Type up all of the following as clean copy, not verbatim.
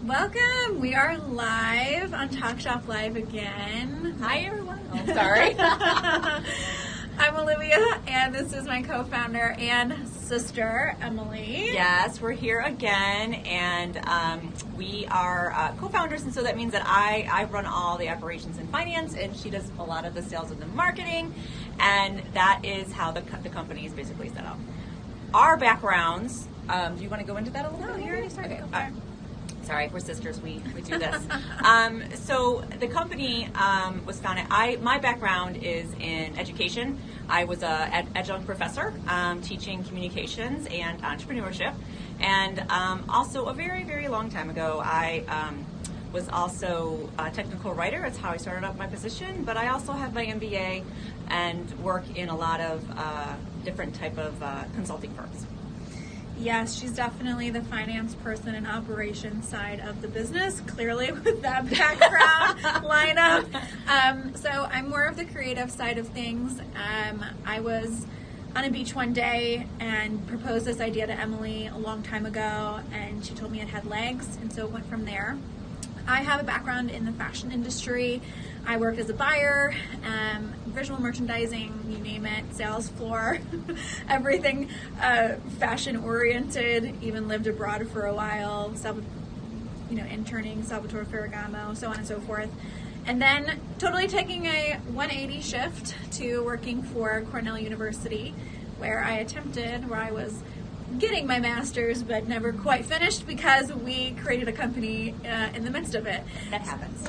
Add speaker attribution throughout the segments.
Speaker 1: Welcome. We are live on TalkShop.Live again.
Speaker 2: Hi, everyone. Oh, sorry.
Speaker 1: I'm Olivia, and this is my co-founder and sister, Emily.
Speaker 2: Yes, we're here again, and we are co-founders, and so that means that I run all the operations and finance, and she does a lot of the sales and the marketing, and that is how the company is basically set up. Our backgrounds, do you want to go into that a little bit?
Speaker 1: No, you already started.
Speaker 2: Okay. Sorry, we're sisters. We do this. So the company was founded. My background is in education. I was an adjunct professor teaching communications and entrepreneurship, and also a very, very long time ago, I was also a technical writer. That's how I started out my position. But I also have my MBA and work in a lot of different type of consulting firms.
Speaker 1: Yes, she's definitely the finance person and operations side of the business, clearly with that background lineup. So I'm more of the creative side of things. I was on a beach one day and proposed this idea to Emily a long time ago, and she told me it had legs, and so it went from there. I have a background in the fashion industry. I worked as a buyer, visual merchandising, you name it, sales floor, everything fashion oriented, even lived abroad for a while, interning, Salvatore Ferragamo, so on and so forth. And then totally taking a 180 shift to working for Cornell University, where I was getting my master's but never quite finished because we created a company in the midst of it.
Speaker 2: That happens.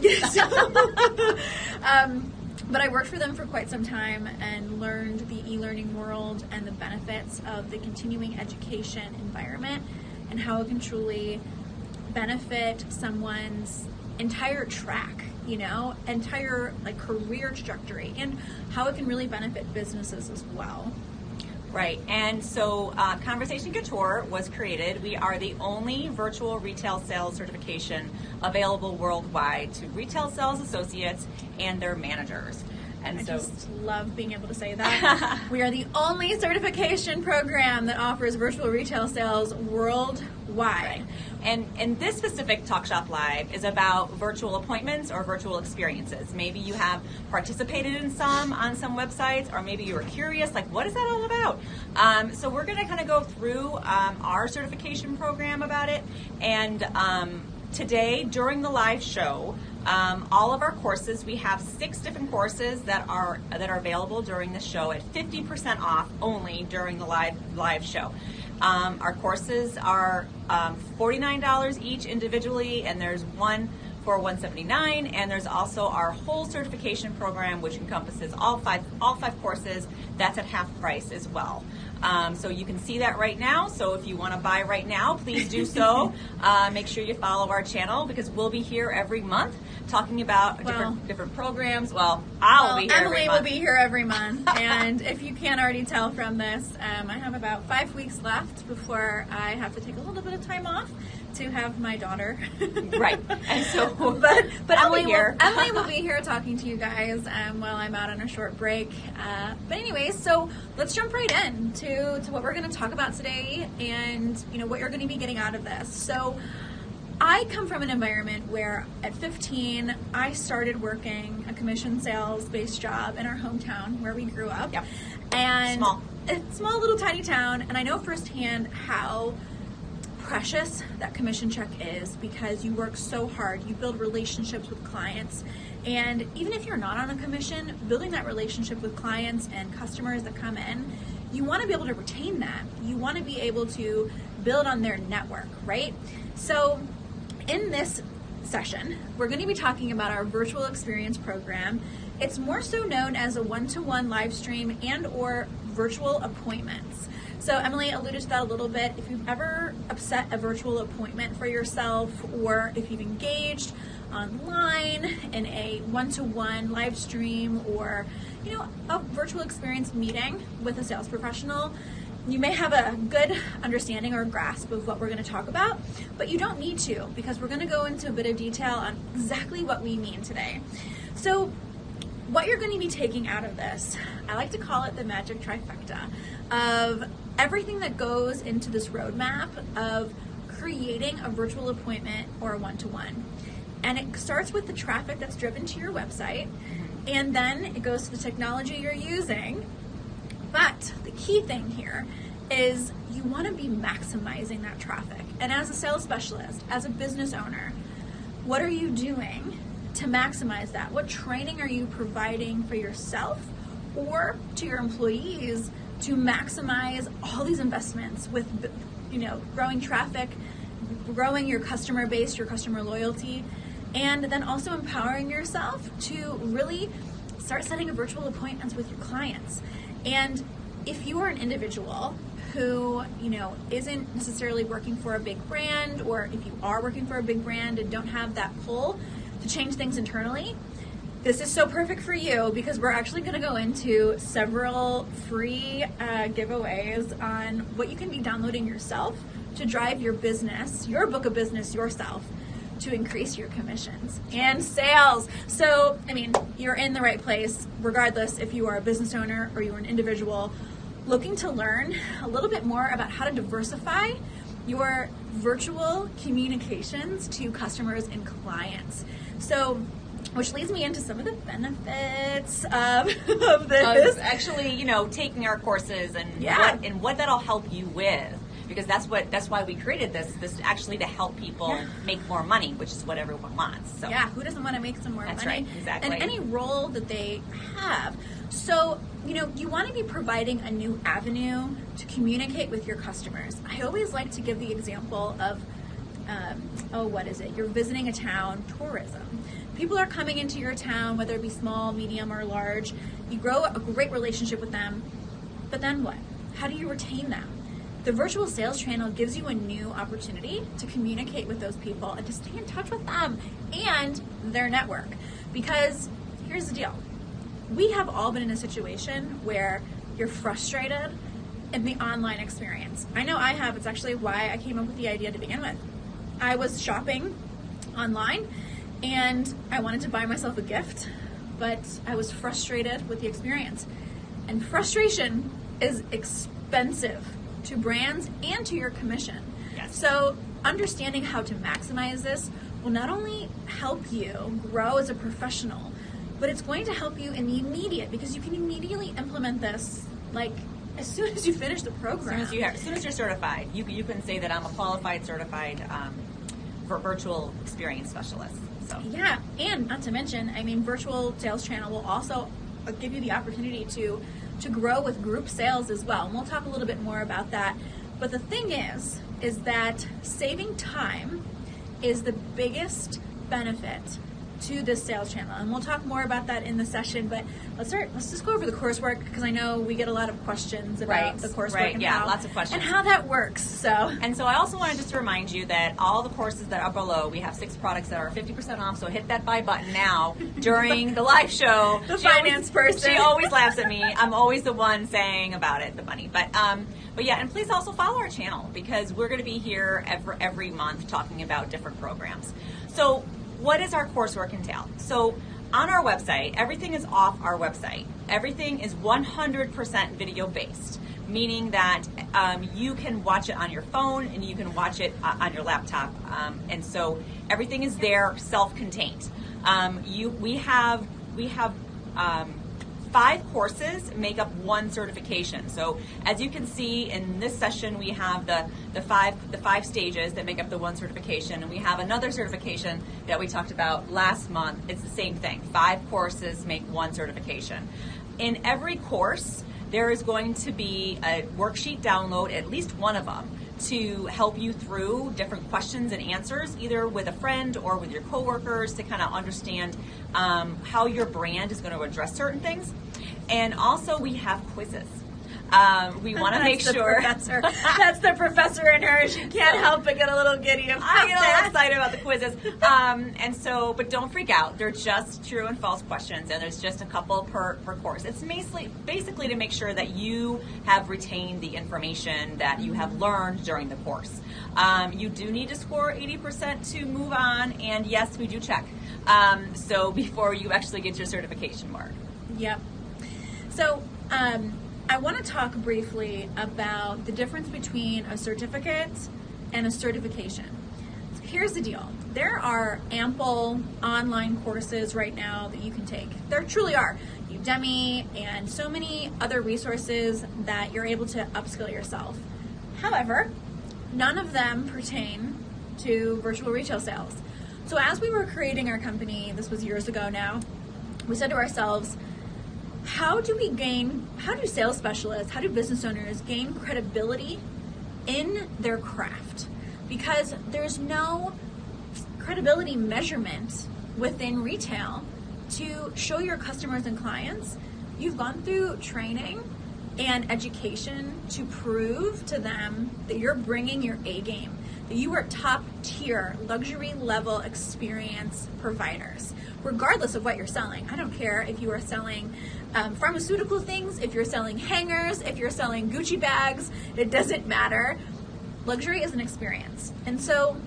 Speaker 1: But I worked for them for quite some time and learned the e-learning world and the benefits of the continuing education environment and how it can truly benefit someone's entire track, entire career trajectory, and how it can really benefit businesses as well.
Speaker 2: Right, and so Conversation Couture was created. We are the only virtual retail sales certification available worldwide to retail sales associates and their managers. And
Speaker 1: I just love being able to say that. We are the only certification program that offers virtual retail sales worldwide.
Speaker 2: Right. And this specific TalkShop.Live is about virtual appointments or virtual experiences. Maybe you have participated in some on some websites, or maybe you were curious, what is that all about? So we're going to kind of go through our certification program about it. And today, during the live show, all of our courses, we have 6 different courses that are available during the show at 50% off only during the live show. Our courses are $49 each individually, and there's one for $179, and there's also our whole certification program, which encompasses all five courses. That's at half price as well. So you can see that right now. So if you want to buy right now, please do so. Make sure you follow our channel, because we'll be here every month talking about different programs. Well, I'll be here
Speaker 1: Emily
Speaker 2: every month.
Speaker 1: will be here every month. And if you can't already tell from this, I have about 5 weeks left before I have to take a little bit of time off to have my daughter.
Speaker 2: Right. And so,
Speaker 1: but
Speaker 2: Emily
Speaker 1: will be here talking to you guys while I'm out on a short break. But anyways, so let's jump right in to what we're going to talk about today, and what you're going to be getting out of this. So I come from an environment where at 15 I started working a commission sales based job in our hometown where we grew up.
Speaker 2: Yep.
Speaker 1: And small little tiny town, and I know firsthand how precious that commission check is, because you work so hard, you build relationships with clients, and even if you're not on a commission, building that relationship with clients and customers that come in, you want to be able to retain that. You want to be able to build on their network, right? So in this session, we're going to be talking about our virtual experience program. It's more so known as a one-to-one live stream and or virtual appointments. So Emily alluded to that a little bit. If you've ever set a virtual appointment for yourself, or if you've engaged online in a one-to-one live stream, or a virtual experience meeting with a sales professional, you may have a good understanding or grasp of what we're going to talk about, but you don't need to, because we're going to go into a bit of detail on exactly what we mean today. So what you're going to be taking out of this, I like to call it the magic trifecta of everything that goes into this roadmap of creating a virtual appointment or a one-to-one. And it starts with the traffic that's driven to your website, and then it goes to the technology you're using. But the key thing here is you want to be maximizing that traffic. And as a sales specialist, as a business owner, what are you doing to maximize that? What training are you providing for yourself or to your employees to maximize all these investments with, growing traffic, growing your customer base, your customer loyalty, and then also empowering yourself to really start setting virtual appointments with your clients. And if you are an individual who, isn't necessarily working for a big brand, or if you are working for a big brand and don't have that pull to change things internally, this is so perfect for you, because we're actually going to go into several free giveaways on what you can be downloading yourself to drive your business, your book of business yourself, to increase your commissions and sales. So, you're in the right place, regardless if you are a business owner or you're an individual looking to learn a little bit more about how to diversify your virtual communications to customers and clients. So, which leads me into some of the benefits of this.
Speaker 2: Actually, taking our courses and what that'll help you with. Because that's why we created this actually to help people make more money, which is what everyone wants. So
Speaker 1: yeah, who doesn't want to make some more
Speaker 2: that's
Speaker 1: money?
Speaker 2: Right, exactly.
Speaker 1: And any role that they have. So, you want to be providing a new avenue to communicate with your customers. I always like to give the example of, you're visiting a town, tourism. People are coming into your town, whether it be small, medium, or large. You grow a great relationship with them, but then what? How do you retain them? The virtual sales channel gives you a new opportunity to communicate with those people and to stay in touch with them and their network. Because here's the deal. We have all been in a situation where you're frustrated in the online experience. I know I have. It's actually why I came up with the idea to begin with. I was shopping online and I wanted to buy myself a gift, but I was frustrated with the experience. And frustration is expensive to brands and to your commission.
Speaker 2: Yes.
Speaker 1: So understanding how to maximize this will not only help you grow as a professional, but it's going to help you in the immediate, because you can immediately implement this as soon as you finish the program.
Speaker 2: As soon as you're certified, you can say that I'm a qualified, certified virtual experience specialist. So
Speaker 1: yeah, and not to mention, virtual sales channel will also give you the opportunity to grow with group sales as well. And we'll talk a little bit more about that. But the thing is that saving time is the biggest benefit to this sales channel. And we'll talk more about that in the session, but let's just go over the coursework, because I know we get a lot of questions about the coursework and
Speaker 2: lots of questions.
Speaker 1: And how that works. So
Speaker 2: I also wanted just to remind you that all the courses that are below, we have 6 products that are 50% off, so hit that buy button now during the live show.
Speaker 1: The finance person.
Speaker 2: She always laughs at me. I'm always the one saying about it, the money. But yeah, and please also follow our channel, because we're going to be here every month talking about different programs. So what does our coursework entail? So on our website, everything is off our website. Everything is 100% video based, meaning that you can watch it on your phone and you can watch it on your laptop. And so everything is there, self-contained. We have 5 courses make up 1 certification. So as you can see in this session, we have the five stages that make up the 1 certification, and we have another certification that we talked about last month. It's the same thing. 5 courses make 1 certification. In every course, there is going to be a worksheet download, at least one of them, to help you through different questions and answers, either with a friend or with your coworkers, to kind of understand how your brand is going to address certain things. And also we have quizzes. We want to make sure.
Speaker 1: That's the professor in her. She can't help but get a little giddy about
Speaker 2: I get a little excited about the quizzes. But don't freak out. They're just true and false questions, and there's just a couple per course. It's basically to make sure that you have retained the information that you have learned during the course. You do need to score 80% to move on, and yes, we do check. So before you actually get your certification mark.
Speaker 1: Yep. So I want to talk briefly about the difference between a certificate and a certification. So here's the deal. There are ample online courses right now that you can take. There truly are. Udemy and so many other resources that you're able to upskill yourself. However, none of them pertain to virtual retail sales. So as we were creating our company, this was years ago now, we said to ourselves, how do sales specialists, how do business owners gain credibility in their craft? Because there's no credibility measurement within retail to show your customers and clients you've gone through training and education to prove to them that you're bringing your A game, that you are top tier, luxury level experience providers, regardless of what you're selling. I don't care if you are selling pharmaceutical things, if you're selling hangers, if you're selling Gucci bags, it doesn't matter. Luxury is an experience. And so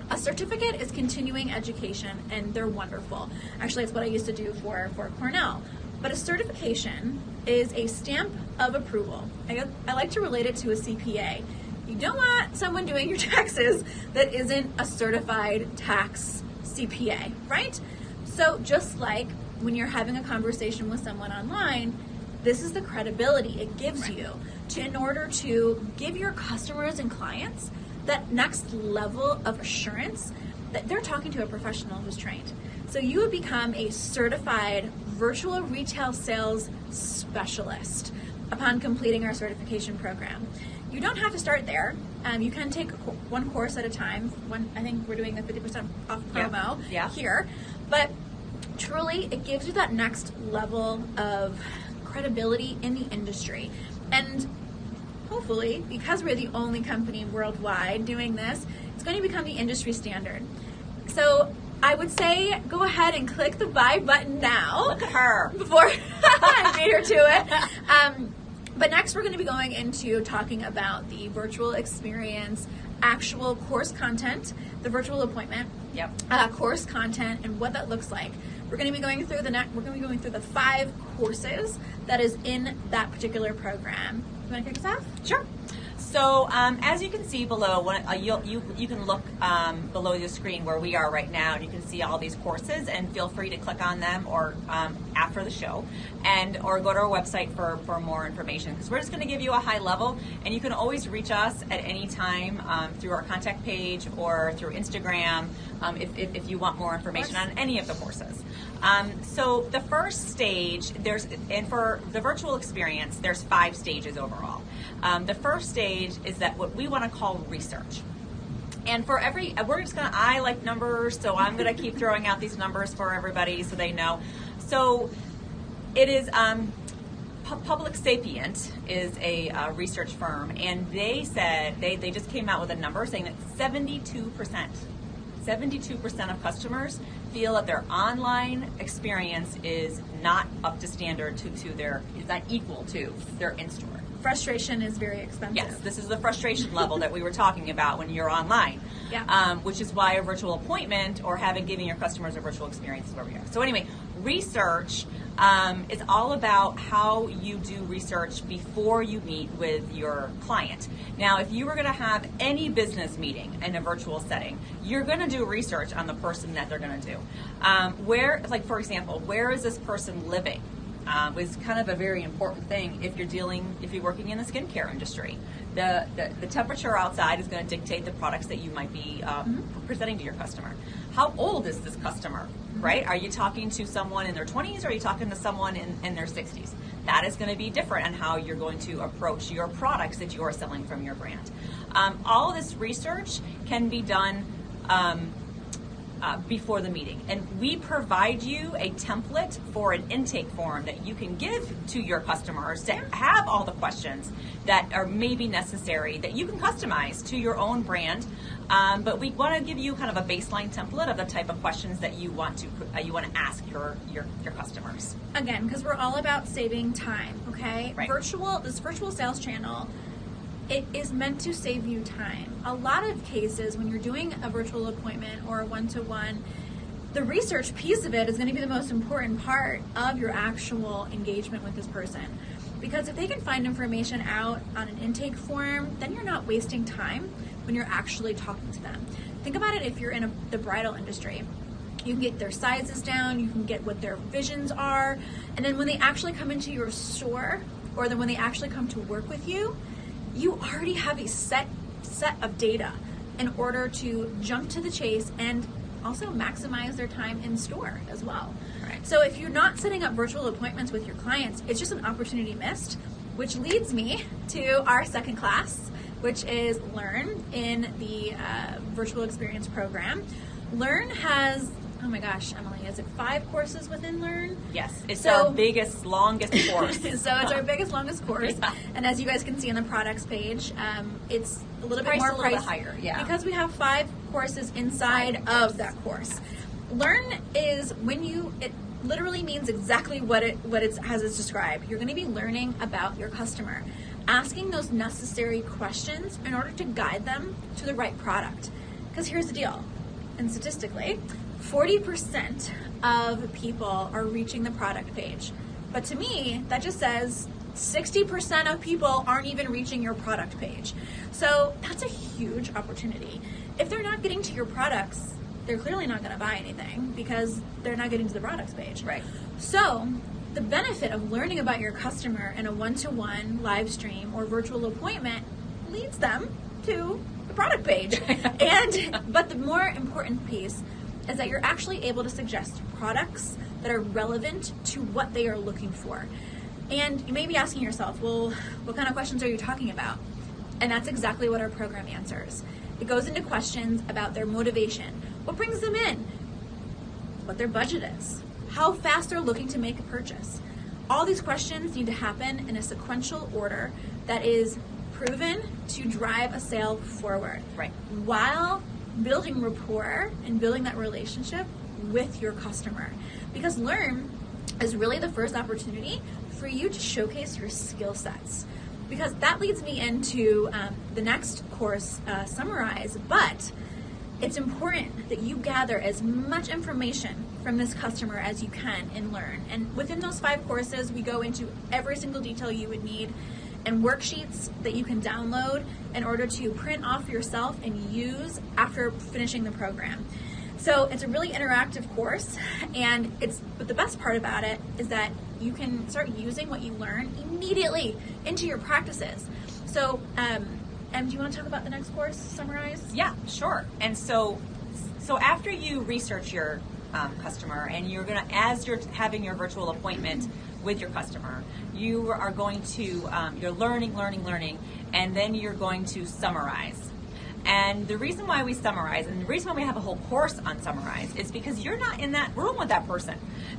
Speaker 1: a certificate is continuing education, and they're wonderful. Actually, it's what I used to do for Cornell. But a certification is a stamp of approval. I like to relate it to a CPA. You don't want someone doing your taxes that isn't a certified tax CPA, right? So just like when you're having a conversation with someone online, this is the credibility it gives you in order to give your customers and clients that next level of assurance that they're talking to a professional who's trained. So you would become a certified virtual retail sales specialist upon completing our certification program. You don't have to start there. You can take one course at a time. I think we're doing the 50% off promo here. But truly, it gives you that next level of credibility in the industry. And hopefully, because we're the only company worldwide doing this, it's going to become the industry standard. So I would say go ahead and click the buy button now.
Speaker 2: Look at her.
Speaker 1: Before I beat her to it. But next we're going to be going into talking about the virtual experience, actual course content, the virtual appointment, course content, and what that looks like. We're going to be going through the 5 courses that is in that particular program. You want to kick us off?
Speaker 2: Sure. So as you can see below, you can look below your screen where we are right now, and you can see all these courses, and feel free to click on them or after the show, or go to our website for more information, because we're just going to give you a high level, and you can always reach us at any time through our contact page or through Instagram if you want more information on any of the courses. So the first stage, for the virtual experience, there's 5 stages overall. The first stage is that what we want to call research. And I like numbers, so I'm going to keep throwing out these numbers for everybody so they know. So it is, Public Sapient is a research firm, and they said, they just came out with a number saying that 72% of customers feel that their online experience is not up to standard is not equal to their in-store.
Speaker 1: Frustration is very expensive.
Speaker 2: Yes, this is the frustration level that we were talking about when you're online, which is why a virtual appointment or giving your customers a virtual experience is where we are. So anyway, research is all about how you do research before you meet with your client. Now, if you were going to have any business meeting in a virtual setting, you're going to do research on the person that they're going to do. For example, where is this person living? Is kind of a very important thing if you're working in the skincare industry. The temperature outside is going to dictate the products that you might be presenting to your customer. How old is this customer, right? Are you talking to someone in their 20s or are you talking to someone in their 60s? That is going to be different on how you're going to approach your products that you are selling from your brand. All of this research can be done before the meeting, and we provide you a template for an intake form that you can give to your customers to have all the questions that are maybe necessary that you can customize to your own brand, but we want to give you kind of a baseline template of the type of questions that you want to ask your customers.
Speaker 1: Again, because we're all about saving time, okay?
Speaker 2: Right.
Speaker 1: This virtual sales channel, it is meant to save you time. A lot of cases when you're doing a virtual appointment or a one-to-one, the research piece of it is going to be the most important part of your actual engagement with this person. Because if they can find information out on an intake form, then you're not wasting time. when you're actually talking to them. Think about it if you're in the bridal industry. You can get their sizes down, you can get what their visions are, and then when they actually come into your store, or then when they actually come to work with you, you already have a set of data in order to jump to the chase and also maximize their time in store as well.
Speaker 2: Right.
Speaker 1: So if you're not setting up virtual appointments with your clients, it's just an opportunity missed, which leads me to our second class, which is Learn in the virtual experience program. Learn has, oh my gosh, Emily, is it 5 courses within Learn?
Speaker 2: Yes, it's our biggest, longest course.
Speaker 1: So it's our biggest, longest course.
Speaker 2: Yeah.
Speaker 1: And as you guys can see on the products page, it's a little bit more
Speaker 2: a little bit
Speaker 1: priced
Speaker 2: higher, yeah.
Speaker 1: because we have 5 courses inside of that course. Learn is it literally means exactly what it has described. You're going to be learning about your customer, asking those necessary questions in order to guide them to the right product. Because here's the deal, and statistically, 40% of people are reaching the product page. But to me, that just says 60% of people aren't even reaching your product page. So that's a huge opportunity. If they're not getting to your products, they're clearly not going to buy anything because they're not getting to the products page.
Speaker 2: Right.
Speaker 1: So the benefit of learning about your customer in a one-to-one live stream or virtual appointment leads them to the product page. But the more important piece is that you're actually able to suggest products that are relevant to what they are looking for. And you may be asking yourself, well, what kind of questions are you talking about? And that's exactly what our program answers. It goes into questions about their motivation, what brings them in, what their budget is, how fast they're looking to make a purchase. All these questions need to happen in a sequential order that is proven to drive a sale forward.
Speaker 2: Right.
Speaker 1: While building rapport and building that relationship with your customer. Because Learn is really the first opportunity for you to showcase your skill sets. Because that leads me into the next course, Summarize, but it's important that you gather as much information from this customer as you can in Learn. And within those 5 courses, we go into every single detail you would need and worksheets that you can download in order to print off yourself and use after finishing the program. So it's a really interactive course, but the best part about it is that you can start using what you learn immediately into your practices. So, do you want to talk about the next course, Summarize?
Speaker 2: Yeah, sure. And so after you research your customer, and you're gonna, as you're having your virtual appointment with your customer, you are going to you're learning, and then you're going to summarize. And the reason why we summarize, and the reason why we have a whole course on Summarize, is because you're not in that room with that person.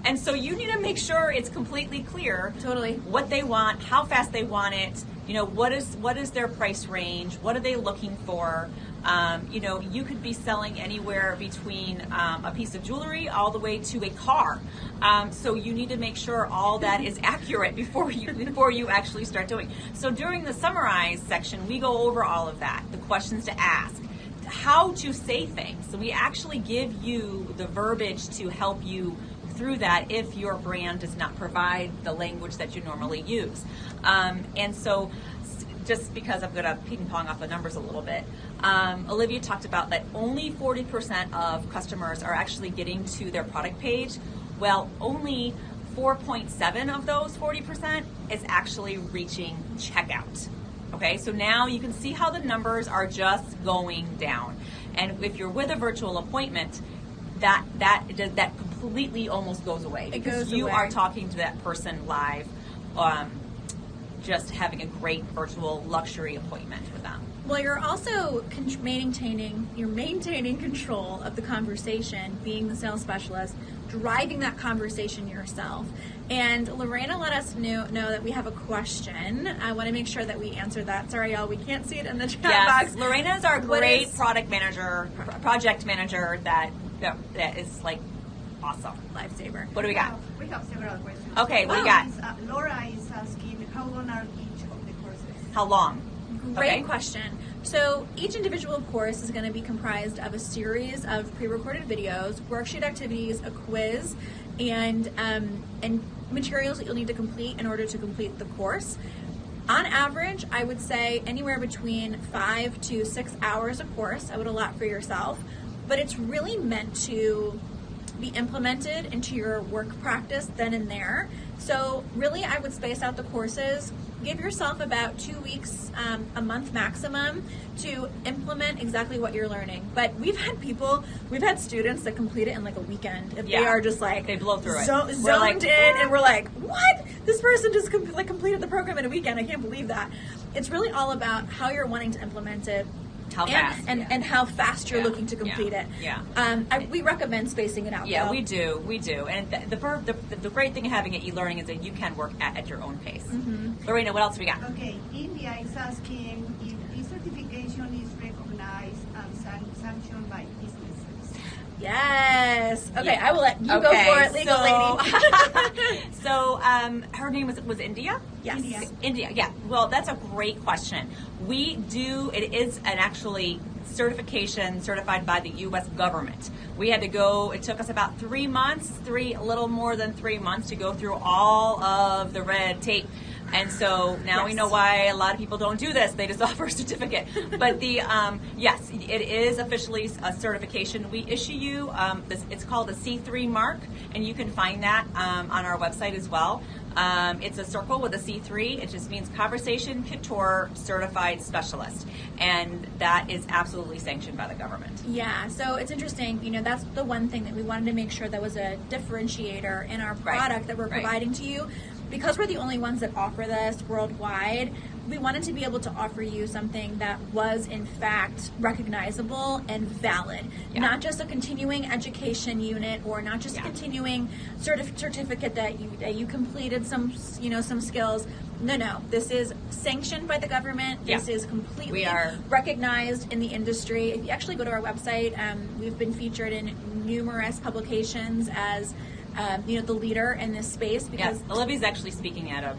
Speaker 2: And so you need to make sure it's completely clear
Speaker 1: Totally.
Speaker 2: what they want, how fast they want it, what is their price range, what are they looking for. You could be selling anywhere between a piece of jewelry all the way to a car. So you need to make sure all that is accurate before you actually start doing. So during the Summarize section, we go over all of that, the questions to ask, how to say things. So we actually give you the verbiage to help you through that if your brand does not provide the language that you normally use. And so just because I'm going to ping pong off the numbers a little bit, Olivia talked about that only 40% of customers are actually getting to their product page. Well, only 4.7 of those 40% is actually reaching checkout. Okay, so now you can see how the numbers are just going down. And if you're with a virtual appointment, that completely almost goes away because you are talking to that person live, just having a great virtual luxury appointment with them.
Speaker 1: Well, you're also maintaining control of the conversation, being the sales specialist, driving that conversation yourself. And Lorena let us know that we have a question. I want to make sure that we answer that. Sorry, y'all, we can't see it in the chat box.
Speaker 2: Lorena is our great project manager that is like awesome.
Speaker 1: Lifesaver.
Speaker 2: What do we got?
Speaker 3: We have several questions.
Speaker 2: Okay, what do you got?
Speaker 3: Laura is asking, how long are each of the courses?
Speaker 2: How long?
Speaker 1: Great question. So each individual course is going to be comprised of a series of pre-recorded videos, worksheet activities, a quiz, and materials that you'll need to complete in order to complete the course. On average, I would say anywhere between 5 to 6 hours a course I would allot for yourself, but it's really meant to be implemented into your work practice then and there. So really, I would space out the courses. Give yourself about 2 weeks, a month maximum to implement exactly what you're learning. But we've had students that complete it in like a weekend. If they are just like,
Speaker 2: they blow through it.
Speaker 1: Zoned in, and we're like, what? This person just completed the program in a weekend. I can't believe that. It's really all about how you're wanting to implement it.
Speaker 2: How fast.
Speaker 1: And how fast you're looking to complete it.
Speaker 2: Yeah.
Speaker 1: We recommend spacing it out.
Speaker 2: Yeah,
Speaker 1: though.
Speaker 2: we do. And the great thing of having it e-learning is that you can work at your own pace.
Speaker 1: Mm-hmm.
Speaker 2: Lorena, what else we got?
Speaker 3: Okay, India is asking if this certification is recognized and sanctioned by businesses.
Speaker 1: Yes. Okay,
Speaker 2: Yeah.
Speaker 1: I will let you go for it, legal lady.
Speaker 2: So her name was India?
Speaker 1: Yes.
Speaker 2: India, yeah. Well, that's a great question. It is an actually certification certified by the U.S. government. We had to go, it took us about 3 months, a little more than 3 months to go through all of the red tape. And so now we know why a lot of people don't do this. They just offer a certificate. But yes, it is officially a certification. We issue you, it's called a C3 mark, and you can find that on our website as well. It's a circle with a C3. It just means Conversation Couture Certified Specialist. And that is absolutely sanctioned by the government.
Speaker 1: Yeah, so it's interesting. That's the one thing that we wanted to make sure that was a differentiator in our product that we're providing to you. Because we're the only ones that offer this worldwide, we wanted to be able to offer you something that was in fact recognizable and valid. Yeah. Not just a continuing education unit, or not just a continuing certificate that you completed some skills. No. This is sanctioned by the government. This is completely recognized in the industry. If you actually go to our website, we've been featured in numerous publications as the leader in this space. Because
Speaker 2: Olivia's actually speaking at a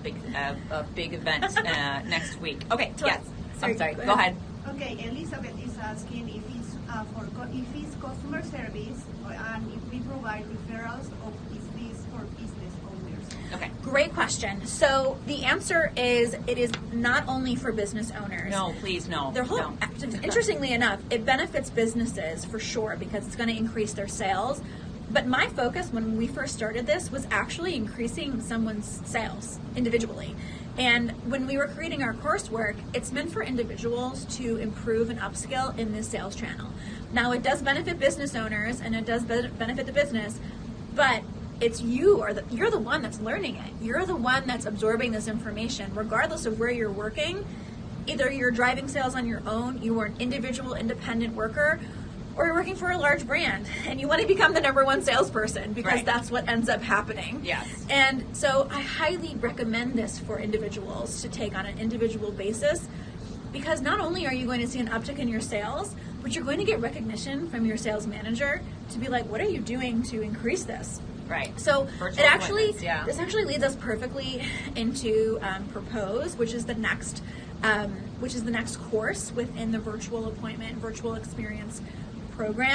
Speaker 2: big event next week. Okay, I'm sorry. Go ahead.
Speaker 3: Okay, Elizabeth is asking if it's customer service and if we provide referrals of business for business owners.
Speaker 1: Okay, great question. So the answer is it is not only for business owners.
Speaker 2: No, please, no.
Speaker 1: Interestingly enough, it benefits businesses for sure because it's going to increase their sales. But my focus when we first started this was actually increasing someone's sales individually. And when we were creating our coursework, it's meant for individuals to improve and upskill in this sales channel. Now, it does benefit business owners and it does benefit the business, but it's you're the one that's learning it. You're the one that's absorbing this information, regardless of where you're working. Either you're driving sales on your own, you are an individual independent worker, or you're working for a large brand and you want to become the #1 salesperson because that's what ends up happening.
Speaker 2: Yes.
Speaker 1: And so I highly recommend this for individuals to take on an individual basis, because not only are you going to see an uptick in your sales, but you're going to get recognition from your sales manager to be like, what are you doing to increase this?
Speaker 2: Right.
Speaker 1: So this actually leads us perfectly into Propose, which is the next course within the virtual experience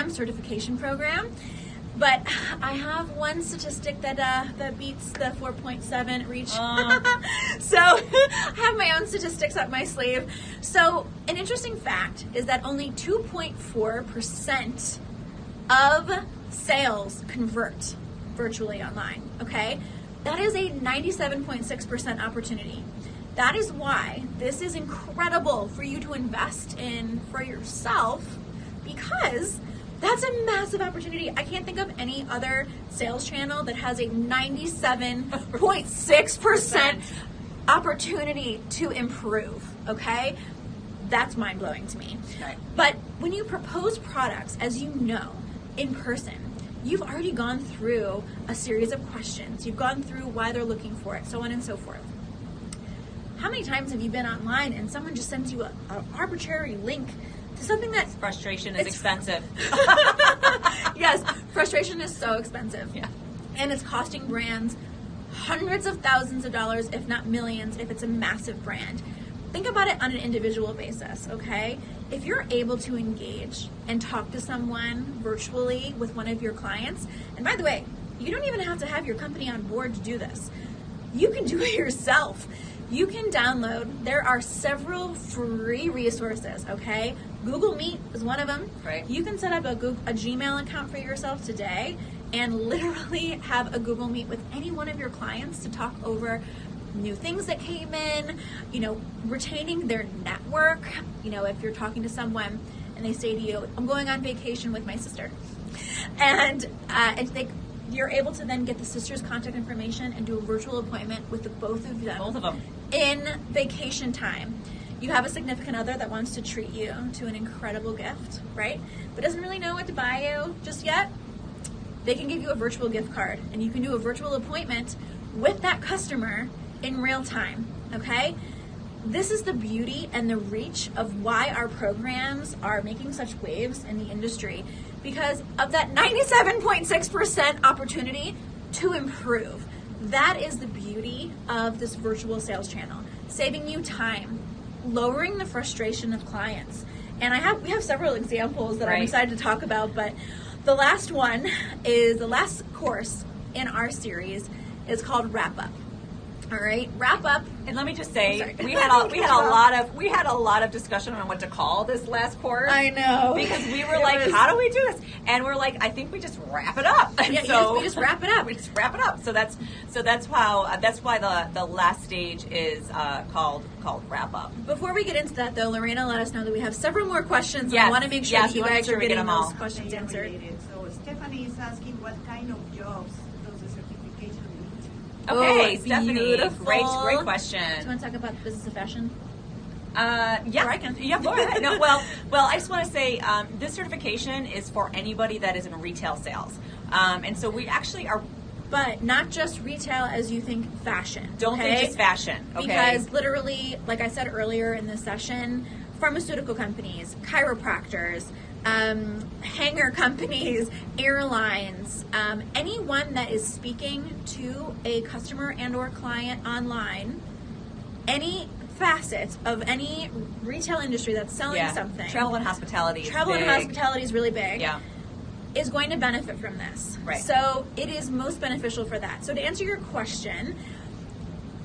Speaker 1: certification program. But I have one statistic that beats the 4.7 reach. So I have my own statistics up my sleeve. So an interesting fact is that only 2.4% of sales convert virtually online. Okay, that is a 97.6% opportunity. That is why this is incredible for you to invest in for yourself, because that's a massive opportunity. I can't think of any other sales channel that has a 97.6% opportunity to improve, okay? That's mind-blowing to me.
Speaker 2: Right.
Speaker 1: But when you propose products, as you know, in person, you've already gone through a series of questions. You've gone through why they're looking for it, so on and so forth. How many times have you been online and someone just sends you an arbitrary link to something that...
Speaker 2: Frustration is expensive.
Speaker 1: Yes, frustration is so expensive.
Speaker 2: Yeah.
Speaker 1: And it's costing brands hundreds of thousands of dollars, if not millions, if it's a massive brand. Think about it on an individual basis, okay? If you're able to engage and talk to someone virtually with one of your clients, and by the way, you don't even have to have your company on board to do this. You can do it yourself. you can download, there are several free resources, okay? Google Meet is one of them.
Speaker 2: Right.
Speaker 1: You can set up a Gmail account for yourself today and literally have a Google Meet with any one of your clients to talk over new things that came in, retaining their network. If you're talking to someone and they say to you, I'm going on vacation with my sister. And you're able to then get the sister's contact information and do a virtual appointment with the both of them in vacation time. You have a significant other that wants to treat you to an incredible gift, right? But doesn't really know what to buy you just yet. They can give you a virtual gift card, and you can do a virtual appointment with that customer in real time, okay? This is the beauty and the reach of why our programs are making such waves in the industry, because of that 97.6% opportunity to improve. That is the beauty of this virtual sales channel, saving you time, lowering the frustration of clients. And we have several examples that I'm excited to talk about, but the last one is the last course in our series is called Wrap Up. All right, Wrap Up.
Speaker 2: And let me just say, we had a lot of discussion on what to call this last course.
Speaker 1: I know,
Speaker 2: because we were like, how do we do this? And we're like, I think we just wrap it up.
Speaker 1: Yeah, we just wrap it up.
Speaker 2: We just wrap it up. So that's why the last stage is called Wrap Up.
Speaker 1: Before we get into that, though, Lorena let us know that we have several more questions. Yes. I want to make sure that you guys are getting those questions answered.
Speaker 3: So Stephanie is asking what kind of jobs does the certification lead to?
Speaker 2: Okay, Stephanie, beautiful. Great question.
Speaker 1: Do you want to talk about the business of fashion?
Speaker 2: Yeah,
Speaker 1: I can.
Speaker 2: Yeah, go ahead. No, well, I just want to say this certification is for anybody that is in retail sales, and so we actually are.
Speaker 1: But not just retail as you think fashion.
Speaker 2: Don't think just fashion. Okay.
Speaker 1: Because literally, like I said earlier in this session, pharmaceutical companies, chiropractors, hanger companies, airlines, anyone that is speaking to a customer and or client online, any facets of any retail industry that's selling something.
Speaker 2: Travel and hospitality
Speaker 1: is really big.
Speaker 2: Yeah.
Speaker 1: Is going to benefit from this.
Speaker 2: Right.
Speaker 1: So it is most beneficial for that. So to answer your question,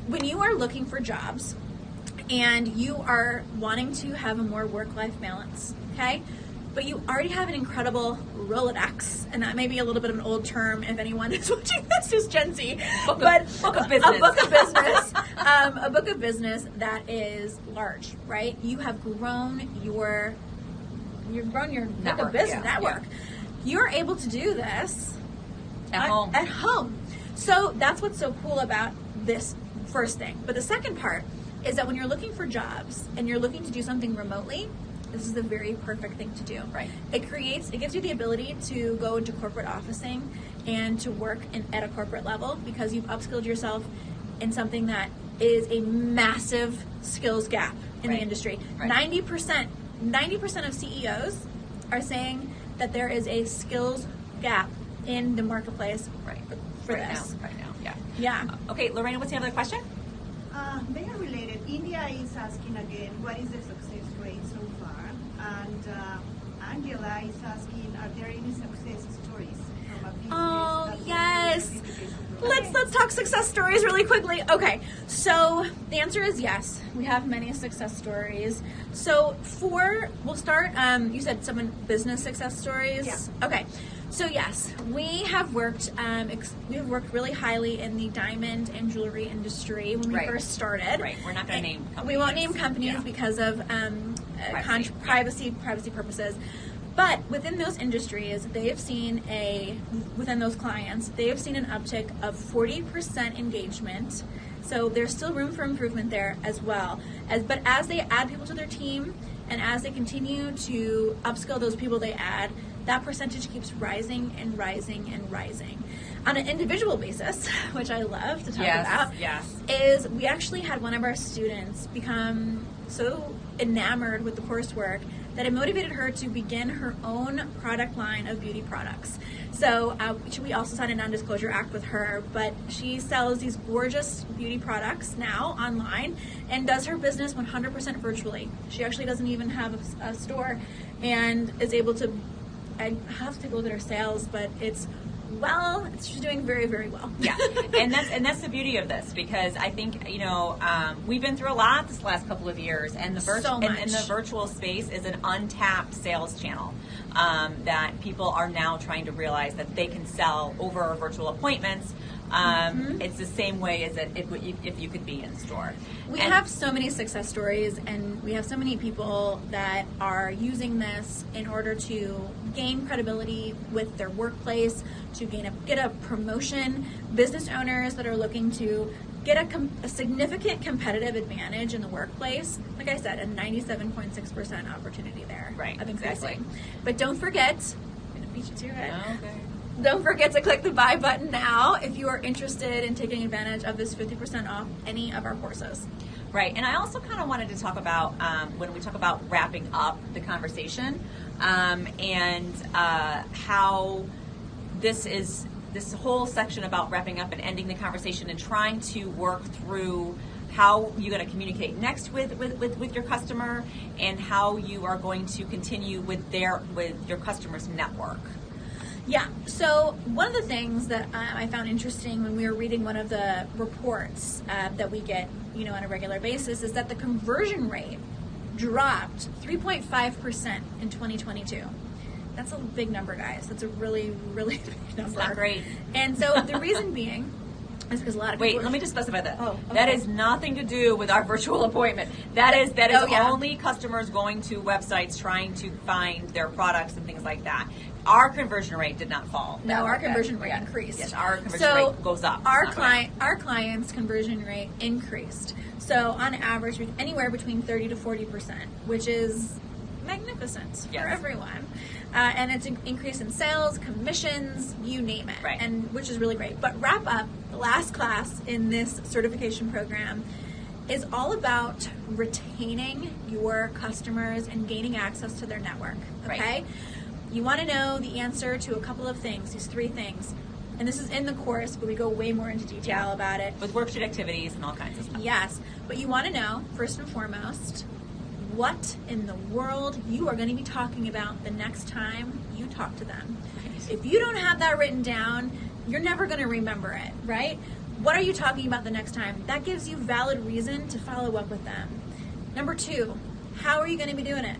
Speaker 1: when you are looking for jobs and you are wanting to have a more work-life balance, okay, but you already have an incredible Rolodex, and that may be a little bit of an old term if anyone is watching this who's Gen Z,
Speaker 2: book of business.
Speaker 1: A book of business that is large, right? You have grown your book of business network. Yeah. You're able to do this
Speaker 2: at
Speaker 1: home. So that's what's so cool about this first thing. But the second part is that when you're looking for jobs and you're looking to do something remotely, this is the very perfect thing to do.
Speaker 2: Right.
Speaker 1: It gives you the ability to go into corporate officing and to work at a corporate level because you've upskilled yourself in something that is a massive skills gap in the industry.
Speaker 2: Right.
Speaker 1: 90% of CEOs are saying that there is a skills gap in the marketplace for this.
Speaker 2: Right now,
Speaker 1: yeah.
Speaker 2: Okay, Lorena, what's the other question?
Speaker 3: They are related. India is asking again, what is the success rate so far? And Angela is asking, are there any success stories from a business?
Speaker 1: Oh, yes. Let's talk success stories really quickly. Okay, so the answer is yes. We have many success stories. So we'll start, you said some business success stories?
Speaker 3: Yeah.
Speaker 1: Okay, so yes, we have worked really highly in the diamond and jewelry industry when we first started.
Speaker 2: Right, we're not going to name companies.
Speaker 1: We won't name companies because of privacy purposes. But within those industries, they have seen within those clients, they have seen an uptick of 40% engagement. So there's still room for improvement there as well. But as they add people to their team and as they continue to upskill those people they add, that percentage keeps rising and rising and rising. On an individual basis, which I love to talk about, is we actually had one of our students become so enamored with the coursework that it motivated her to begin her own product line of beauty products. So we also signed a non-disclosure act with her, but she sells these gorgeous beauty products now online and does her business 100% virtually. She actually doesn't even have a store and is able to, I have to take a look at her sales, but it's Well, she's doing very, very well.
Speaker 2: Yeah, and that's the beauty of this, because I think we've been through a lot this last couple of years, and the virtual space is an untapped sales channel that people are now trying to realize that they can sell over virtual appointments. It's the same way as if you could be in store.
Speaker 1: We have so many success stories, and we have so many people that are using this in order to gain credibility with their workplace, to get a promotion, business owners that are looking to get a significant competitive advantage in the workplace. Like I said, a 97.6% opportunity there of increasing.
Speaker 2: Exactly.
Speaker 1: But don't forget, I'm going to beat you to it.
Speaker 2: Okay.
Speaker 1: Don't forget to click the buy button now if you are interested in taking advantage of this 50% off any of our courses.
Speaker 2: Right, and I also kind of wanted to talk about when we talk about wrapping up the conversation and how this whole section about wrapping up and ending the conversation and trying to work through how you're going to communicate next with your customer and how you are going to continue with your customer's network.
Speaker 1: Yeah, so one of the things that I found interesting when we were reading one of the reports that we get, on a regular basis, is that the conversion rate dropped 3.5% in 2022. That's a big number, guys. That's a really, really big number.
Speaker 2: It's not great.
Speaker 1: And so the reason being is because a lot of people...
Speaker 2: Wait, let me just specify that.
Speaker 1: Oh, okay.
Speaker 2: That is nothing to do with our virtual appointment. That is only customers going to websites trying to find their products and things like that. Our conversion rate did not fall.
Speaker 1: No, our conversion rate increased.
Speaker 2: Yes, our conversion rate goes up.
Speaker 1: Our clients' conversion rate increased. So on average, anywhere between 30 to 40%, which is magnificent for everyone. And it's an increase in sales, commissions, you name it, and which is really great. But wrap up, the last class in this certification program is all about retaining your customers and gaining access to their network. Okay.
Speaker 2: Right.
Speaker 1: You want to know the answer to a couple of things, these 3 things. And this is in the course, but we go way more into detail about it.
Speaker 2: With worksheet activities and all kinds of stuff.
Speaker 1: Yes. But you want to know, first and foremost, what in the world you are going to be talking about the next time you talk to them. If you don't have that written down, you're never going to remember it, right? What are you talking about the next time? That gives you valid reason to follow up with them. Number 2, how are you going to be doing it?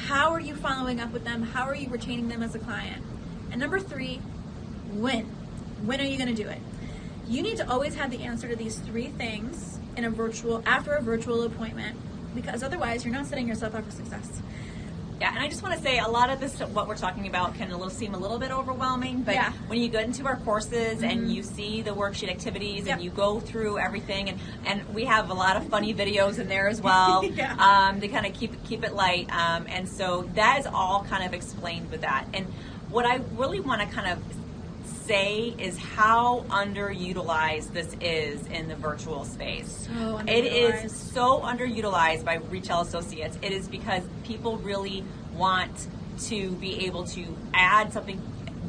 Speaker 1: How are you following up with them? How are you retaining them as a client? And number 3, when? When are you going to do it? You need to always have the answer to these 3 things after a virtual appointment, because otherwise you're not setting yourself up for success.
Speaker 2: Yeah, and I just want to say a lot of this, what we're talking about, can seem a little bit overwhelming, but when you get into our courses and you see the worksheet activities and you go through everything, and we have a lot of funny videos in there as well to kind of keep it light, and so that is all kind of explained with that. And what I really want to kind of say is how underutilized this is in the virtual space. It is so underutilized by retail associates. It is because people really want to be able to add something,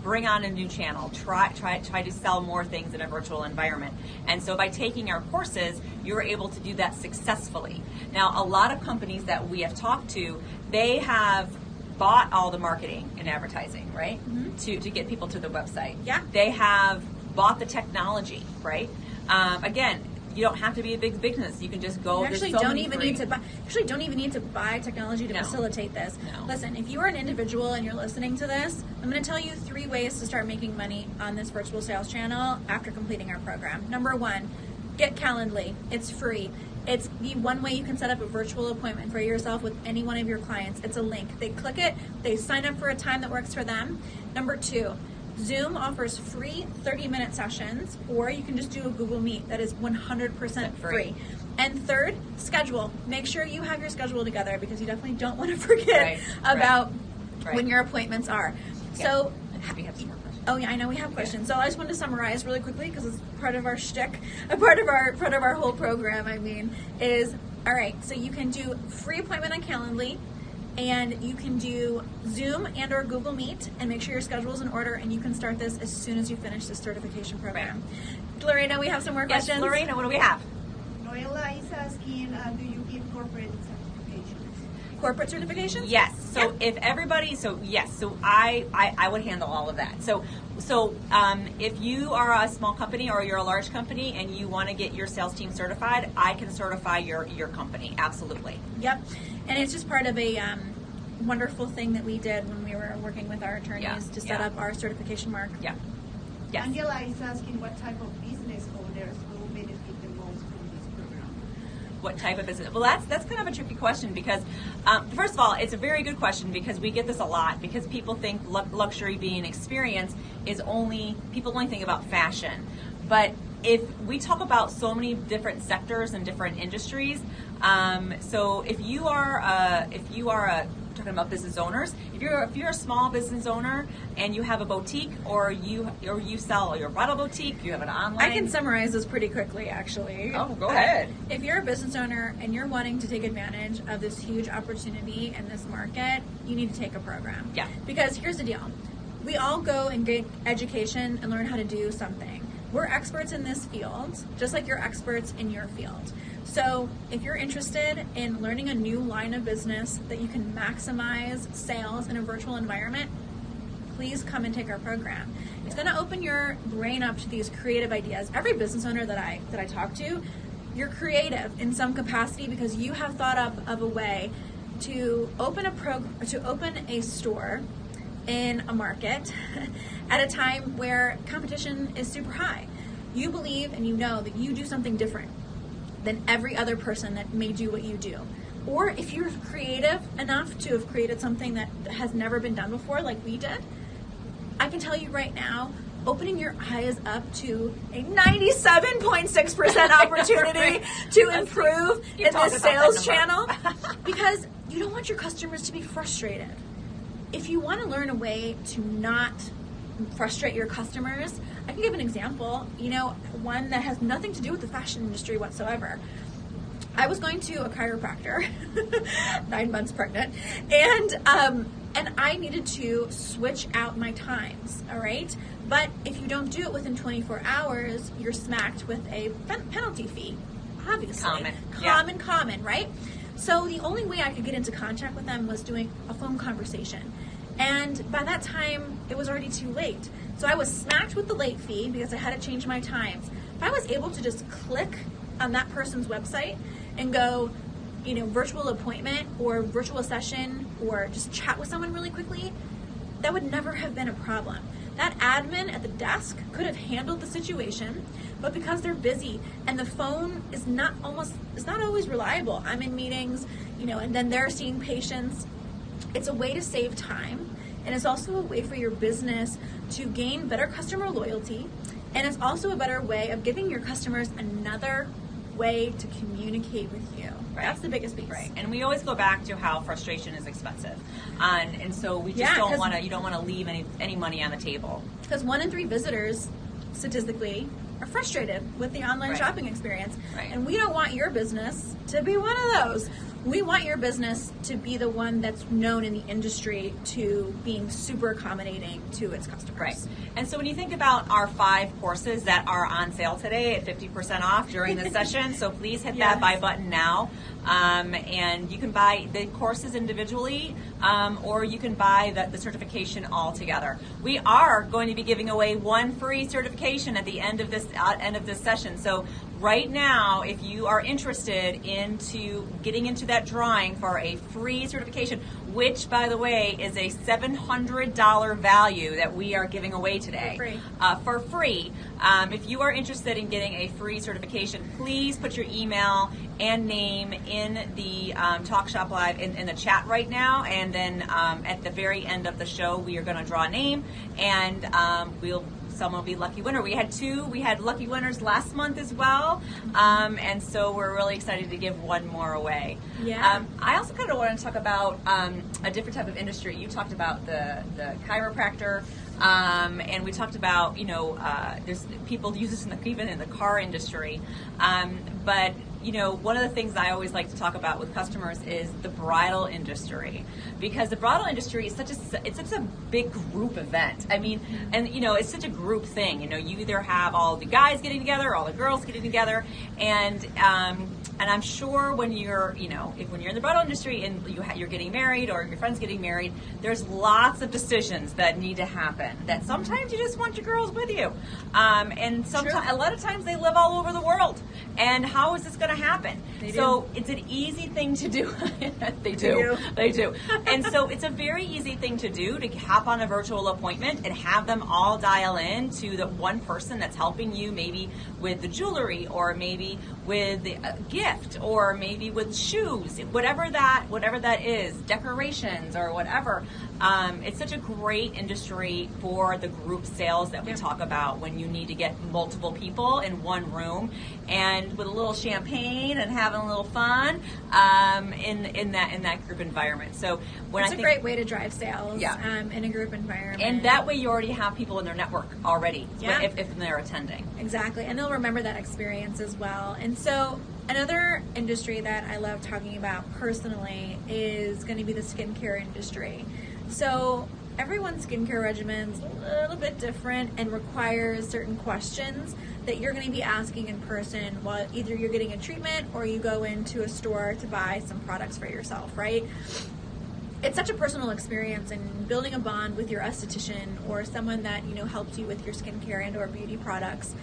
Speaker 2: bring on a new channel, try to sell more things in a virtual environment. And so by taking our courses, you're able to do that successfully. Now, a lot of companies that we have talked to, they have bought all the marketing and advertising, right? To get people to the website. Yeah. They have bought the technology, right? Again, you don't have to be a big business. You can just go.
Speaker 1: You actually don't even need to buy technology to facilitate this.
Speaker 2: No.
Speaker 1: Listen, if you are an individual and you're listening to this, I'm going to tell you 3 ways to start making money on this virtual sales channel after completing our program. Number 1, get Calendly. It's free. It's the one way you can set up a virtual appointment for yourself with any one of your clients. It's a link. They click it, they sign up for a time that works for them. Number 2, Zoom offers free 30-minute sessions, or you can just do a Google Meet that is 100% free. And 3rd, schedule. Make sure you have your schedule together, because you definitely don't want to forget about when your appointments are.
Speaker 2: Yeah.
Speaker 1: So,
Speaker 2: we have some more questions.
Speaker 1: Oh yeah, I know we have questions. So I just wanted to summarize really quickly, because it's part of our shtick, a part of our whole program. Is all right. So you can do free appointment on Calendly, and you can do Zoom and/or Google Meet, and make sure your schedule is in order. And you can start this as soon as you finish this certification program. Lorena, we have some more questions.
Speaker 2: Yes, Lorena, what do we have?
Speaker 3: Noella is asking, do you give corporate certifications?
Speaker 1: corporate certifications?
Speaker 2: Yes. So
Speaker 1: Yeah.
Speaker 2: if everybody, so yes, so I would handle all of that. So if you are a small company or you're a large company and you want to get your sales team certified, I can certify your company. Absolutely.
Speaker 1: Yep. And it's just part of a wonderful thing that we did when we were working with our attorneys
Speaker 2: Yeah.
Speaker 1: to set up our certification mark.
Speaker 2: Yeah. Yes.
Speaker 3: Angela is asking what type of business owners will benefit the most from this program.
Speaker 2: What type of business? Well, that's kind of a tricky question because, first of all, it's a very good question because we get this a lot because people think luxury being experience is people only think about fashion. But if we talk about so many different sectors and different industries, so if you are talking about business owners, if you're a small business owner and you have a boutique or you sell your bridal boutique, you have an online.
Speaker 1: I can summarize this pretty quickly, actually.
Speaker 2: Oh, go ahead.
Speaker 1: If you're a business owner and you're wanting to take advantage of this huge opportunity in this market, you need to take a program.
Speaker 2: Yeah.
Speaker 1: Because here's the deal. We all go and get education and learn how to do something. We're experts in this field, just like you're experts in your field. So if you're interested in learning a new line of business that you can maximize sales in a virtual environment, please come and take our program. It's going to open your brain up to these creative ideas. Every business owner that I talk to, you're creative in some capacity because you have thought up of a way to open a store in a market at a time where competition is super high. You believe and you know that you do something different than every other person that may do what you do. Or if you're creative enough to have created something that has never been done before, like we did, I can tell you right now, opening your eyes up to a 97.6% opportunity to improve in this sales channel, because you don't want your customers to be frustrated. If you want to learn a way to not frustrate your customers, I can give an example, one that has nothing to do with the fashion industry whatsoever. I was going to a chiropractor, 9 months pregnant, and I needed to switch out my times, all right? But if you don't do it within 24 hours, you're smacked with a penalty fee, obviously. Common, right? So the only way I could get into contact with them was doing a phone conversation. And by that time, it was already too late. So I was smacked with the late fee because I had to change my times. If I was able to just click on that person's website and go, virtual appointment or virtual session or just chat with someone really quickly, that would never have been a problem. That admin at the desk could have handled the situation, but because they're busy and the phone is not always reliable. I'm in meetings, and then they're seeing patients. It's a way to save time, and it's also a way for your business to gain better customer loyalty, and it's also a better way of giving your customers another way to communicate with you.
Speaker 2: Right.
Speaker 1: That's the biggest piece.
Speaker 2: Right. And we always go back to how frustration is expensive. And so we just don't want to leave any money on the table.
Speaker 1: Because 1 in 3 visitors, statistically, are frustrated with the online shopping experience.
Speaker 2: Right.
Speaker 1: And we don't want your business to be one of those. We want your business to be the one that's known in the industry to being super accommodating to its customers.
Speaker 2: Right. And so when you think about our 5 courses that are on sale today at 50% off during the session, so please hit that buy button now. And you can buy the courses individually, or you can buy the certification all together. We are going to be giving away 1 free certification at the end of this session. So right now, if you are interested into getting into that drawing for a free certification, which, by the way, is a $700 value that we are giving away today. For free. If you are interested in getting a free certification, please put your email and name in the TalkShop.Live in the chat right now, and then at the very end of the show, we are going to draw a name, and someone will be lucky winner. We had lucky winners last month as well, and so we're really excited to give 1 more away.
Speaker 1: Yeah.
Speaker 2: I also kind of want to talk about a different type of industry. You talked about the chiropractor, and we talked about there's people use this even in the car industry, but one of the things I always like to talk about with customers is the bridal industry, because the bridal industry is such a big group event. I mean, and it's such a group thing. You either have all the guys getting together, all the girls getting together, and And I'm sure when you're, when you're in the bridal industry and you're getting married or your friend's getting married, there's lots of decisions that need to happen. That sometimes you just want your girls with you, and sometimes a lot of times they live all over the world. And how is this going to happen? So it's an easy thing to do. They do. And so it's a very easy thing to do, to hop on a virtual appointment and have them all dial in to the one person that's helping you, maybe with the jewelry, or maybe with the gift, or maybe with shoes, whatever that is, decorations or whatever. It's such a great industry for the group sales that we talk about, when you need to get multiple people in one room and with a little champagne and having a little fun in that group environment. So
Speaker 1: it's a great way to drive sales in a group environment.
Speaker 2: And that way you already have people in their network already if they're attending.
Speaker 1: Exactly. And they'll remember that experience as well. And so another industry that I love talking about personally is going to be the skincare industry. So everyone's skincare regimen's a little bit different and requires certain questions that you're going to be asking in person while either you're getting a treatment or you go into a store to buy some products for yourself, right? It's such a personal experience, and building a bond with your esthetician or someone that helps you with your skincare and or beauty products.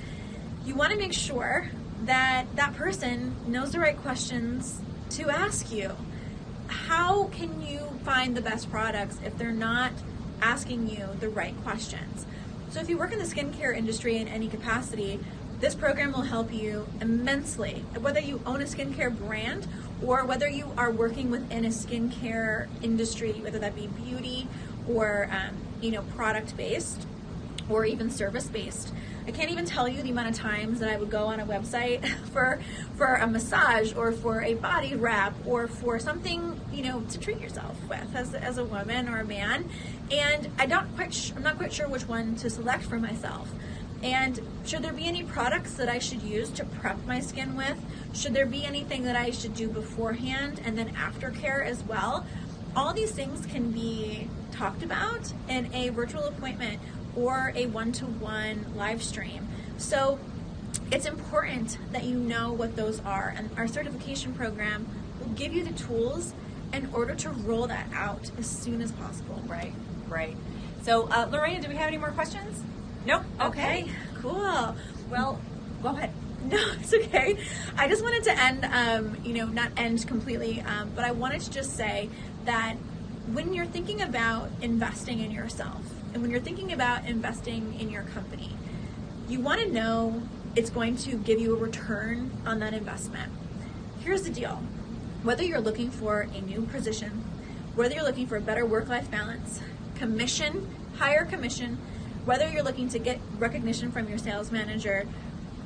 Speaker 1: You want to make sure that that person knows the right questions to ask you. How can you find the best products if they're not asking you the right questions? So if you work in the skincare industry in any capacity, this program will help you immensely. Whether you own a skincare brand or whether you are working within a skincare industry, whether that be beauty or product-based or even service-based. I can't even tell you the amount of times that I would go on a website for a massage or for a body wrap or for something, to treat yourself with as a woman or a man. And I'm not quite sure which one to select for myself. And should there be any products that I should use to prep my skin with? Should there be anything that I should do beforehand and then aftercare as well? All these things can be talked about in a virtual appointment or a one-to-one live stream. So it's important that you know what those are, and our certification program will give you the tools in order to roll that out as soon as possible.
Speaker 2: Right. So Lorena, do we have any more questions? Nope.
Speaker 1: Okay, cool.
Speaker 2: Well, go ahead.
Speaker 1: No, it's okay. I just wanted to end, not end completely, but I wanted to just say that when you're thinking about investing in yourself and when you're thinking about investing in your company, you want to know it's going to give you a return on that investment. Here's the deal. Whether you're looking for a new position, whether you're looking for a better work-life balance, higher commission, whether you're looking to get recognition from your sales manager,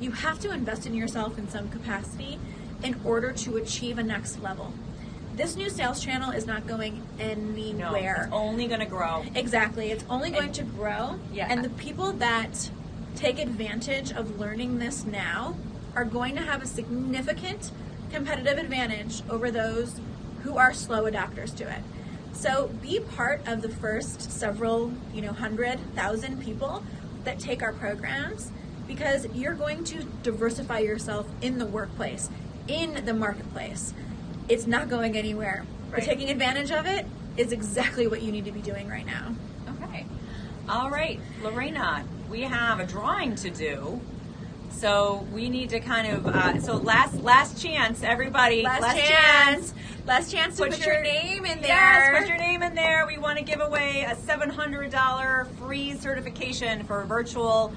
Speaker 1: you have to invest in yourself in some capacity in order to achieve a next level. This new sales channel is not going anywhere.
Speaker 2: No, it's only going to grow.
Speaker 1: Exactly. It's only going to grow.
Speaker 2: Yeah.
Speaker 1: And the people that take advantage of learning this now are going to have a significant competitive advantage over those who are slow adopters to it. So be part of the first several, 100,000 people that take our programs, because you're going to diversify yourself in the workplace, in the marketplace. It's not going anywhere.
Speaker 2: Right.
Speaker 1: But taking advantage of it is exactly what you need to be doing right now.
Speaker 2: Okay. All right, Lorena, we have a drawing to do. So we need to kind of, so last chance, everybody. Last chance
Speaker 1: to put your name in there.
Speaker 2: Yes, put your name in there. We want to give away a $700 free certification for virtual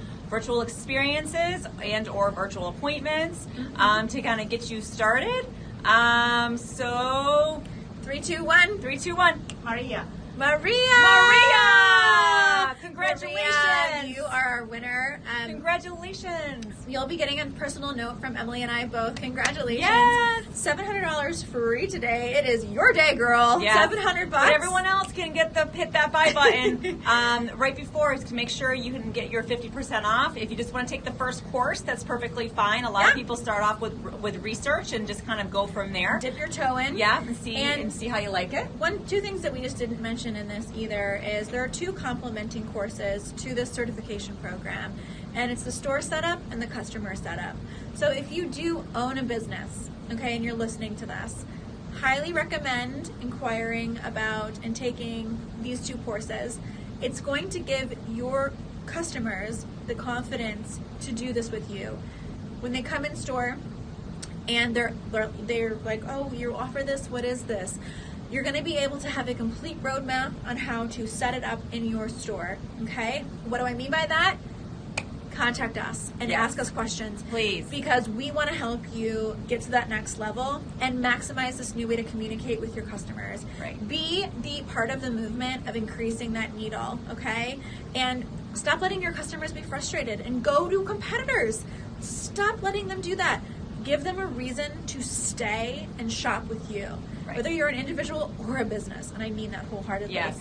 Speaker 2: experiences and or virtual appointments to kind of get you started. So
Speaker 1: 3, 2, 1.
Speaker 2: 3, 2, 1.
Speaker 3: Maria.
Speaker 2: Congratulations.
Speaker 1: Maria, you are our winner.
Speaker 2: Congratulations.
Speaker 1: You'll be getting a personal note from Emily and I both. Congratulations.
Speaker 2: Yes.
Speaker 1: $700 free today. It is your day, girl.
Speaker 2: Yes.
Speaker 1: $700.
Speaker 2: But everyone else can hit that buy button right before to make sure you can get your 50% off. If you just want to take the first course, that's perfectly fine. A lot of people start off with research and just kind of go from there.
Speaker 1: Dip your toe in.
Speaker 2: Yeah, and see how you like it.
Speaker 1: Two things that we just didn't mention in this either is there are 2 complementing courses to this certification program, and it's the store setup and the customer setup. So if you do own a business okay, and you're listening to this, highly recommend inquiring about and taking these 2 courses. It's going to give your customers the confidence to do this with you. When they come in store and they're like, oh, you offer this, what is this? You're going to be able to have a complete roadmap on how to set it up in your store, okay? What do I mean by that? Contact us and ask us questions.
Speaker 2: Please.
Speaker 1: Because we want to help you get to that next level and maximize this new way to communicate with your customers.
Speaker 2: Right.
Speaker 1: Be the part of the movement of increasing that needle, okay? And stop letting your customers be frustrated and go to competitors. Stop letting them do that. Give them a reason to stay and shop with you, whether you're an individual or a business. And I mean that wholeheartedly.
Speaker 2: Yes.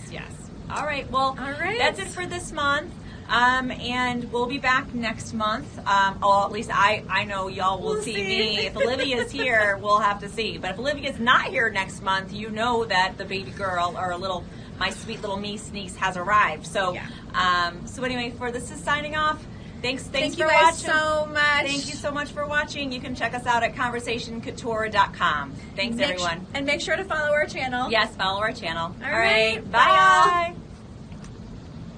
Speaker 2: All right. Well, that's it for this month. And we'll be back next month. Or at least I know y'all will see me. If Olivia's here, we'll have to see. But if Olivia's not here next month, you know that the baby girl or my sweet little niece has arrived. So, so anyway, this is signing off. Thanks
Speaker 1: Thank
Speaker 2: for
Speaker 1: you
Speaker 2: watching.
Speaker 1: guys so much.
Speaker 2: Thank you so much for watching. You can check us out at conversationcouture.com. Thanks, everyone.
Speaker 1: And make sure to follow our channel.
Speaker 2: Yes, follow our channel.
Speaker 1: All right.
Speaker 2: Bye, y'all.